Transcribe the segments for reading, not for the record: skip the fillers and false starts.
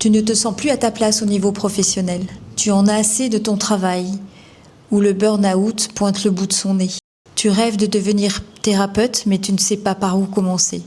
Tu ne te sens plus à ta place au niveau professionnel. Tu en as assez de ton travail, où le burn-out pointe le bout de son nez. Tu rêves de devenir thérapeute, mais tu ne sais pas par où commencer.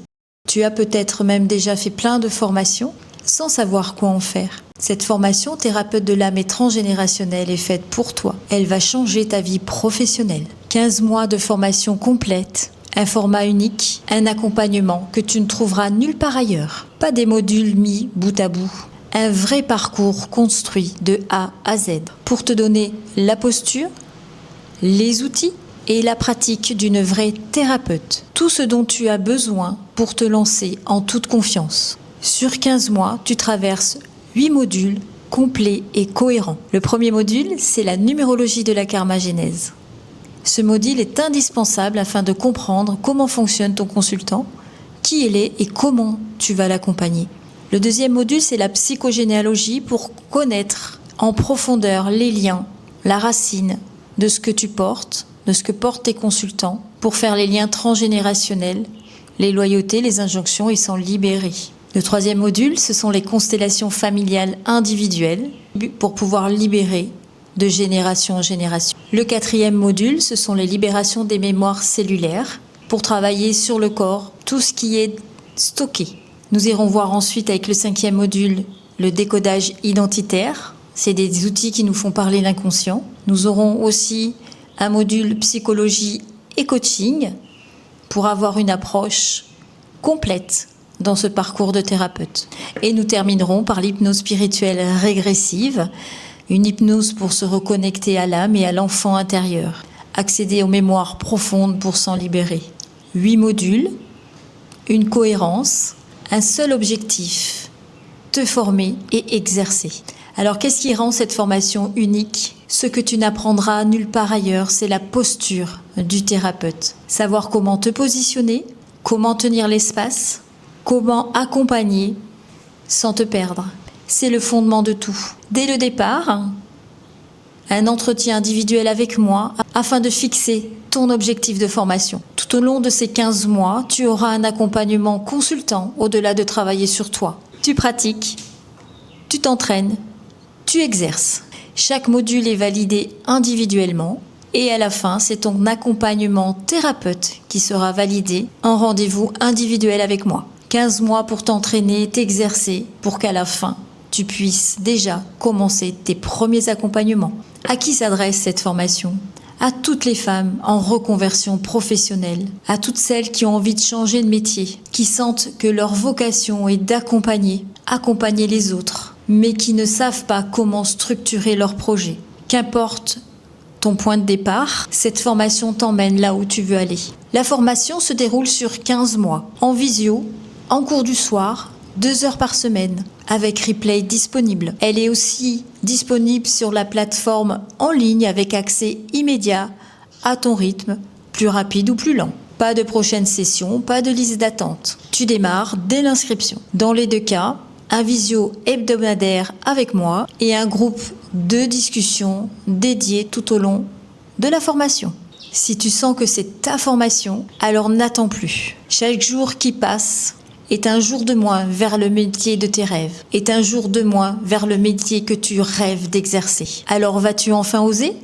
Tu as peut-être même déjà fait plein de formations sans savoir quoi en faire. Cette formation thérapeute de l'âme et transgénérationnelle est faite pour toi. Elle va changer ta vie professionnelle. 15 mois de formation complète, un format unique, un accompagnement que tu ne trouveras nulle part ailleurs. Pas des modules mis bout à bout. Un vrai parcours construit de A à Z pour te donner la posture, les outils et la pratique d'une vraie thérapeute. Tout ce dont tu as besoin pour te lancer en toute confiance. Sur 15 mois, tu traverses 8 modules complets et cohérents. Le premier module, c'est la numérologie de la karmagénèse. Ce module est indispensable afin de comprendre comment fonctionne ton consultant, qui il est et comment tu vas l'accompagner. Le deuxième module, c'est la psychogénéalogie pour connaître en profondeur les liens, la racine de ce que tu portes, de ce que portent tes consultants, pour faire les liens transgénérationnels, les loyautés, les injonctions et s'en libérer. Le troisième module, ce sont les constellations familiales individuelles pour pouvoir libérer de génération en génération. Le quatrième module, ce sont les libérations des mémoires cellulaires pour travailler sur le corps, tout ce qui est stocké. Nous irons voir ensuite avec le cinquième module le décodage identitaire. C'est des outils qui nous font parler l'inconscient. Nous aurons aussi un module psychologie et coaching pour avoir une approche complète dans ce parcours de thérapeute. Et nous terminerons par l'hypnose spirituelle régressive, une hypnose pour se reconnecter à l'âme et à l'enfant intérieur, accéder aux mémoires profondes pour s'en libérer. 8 modules, une cohérence, un seul objectif, te former et exercer. Alors qu'est-ce qui rend cette formation unique ? Ce que tu n'apprendras nulle part ailleurs, c'est la posture du thérapeute. Savoir comment te positionner, comment tenir l'espace, comment accompagner sans te perdre. C'est le fondement de tout. Dès le départ, un entretien individuel avec moi afin de fixer ton objectif de formation. Tout au long de ces 15 mois, tu auras un accompagnement consultant au-delà de travailler sur toi. Tu pratiques, tu t'entraînes, tu exerces. Chaque module est validé individuellement et à la fin, c'est ton accompagnement thérapeute qui sera validé en rendez-vous individuel avec moi. 15 mois pour t'entraîner, t'exercer, pour qu'à la fin, tu puisses déjà commencer tes premiers accompagnements. À qui s'adresse cette formation ? À toutes les femmes en reconversion professionnelle, à toutes celles qui ont envie de changer de métier, qui sentent que leur vocation est d'accompagner, accompagner les autres, mais qui ne savent pas comment structurer leur projet. Qu'importe ton point de départ, cette formation t'emmène là où tu veux aller. La formation se déroule sur 15 mois, en visio, en cours du soir, 2 heures par semaine, avec replay disponible. Elle est aussi disponible sur la plateforme en ligne avec accès immédiat à ton rythme, plus rapide ou plus lent. Pas de prochaine session, pas de liste d'attente. Tu démarres dès l'inscription. Dans les 2 cas, un visio hebdomadaire avec moi et un groupe de discussion dédié tout au long de la formation. Si tu sens que c'est ta formation, alors n'attends plus. Chaque jour qui passe est un jour de moins vers le métier de tes rêves, est un jour de moins vers le métier que tu rêves d'exercer. Alors vas-tu enfin oser ?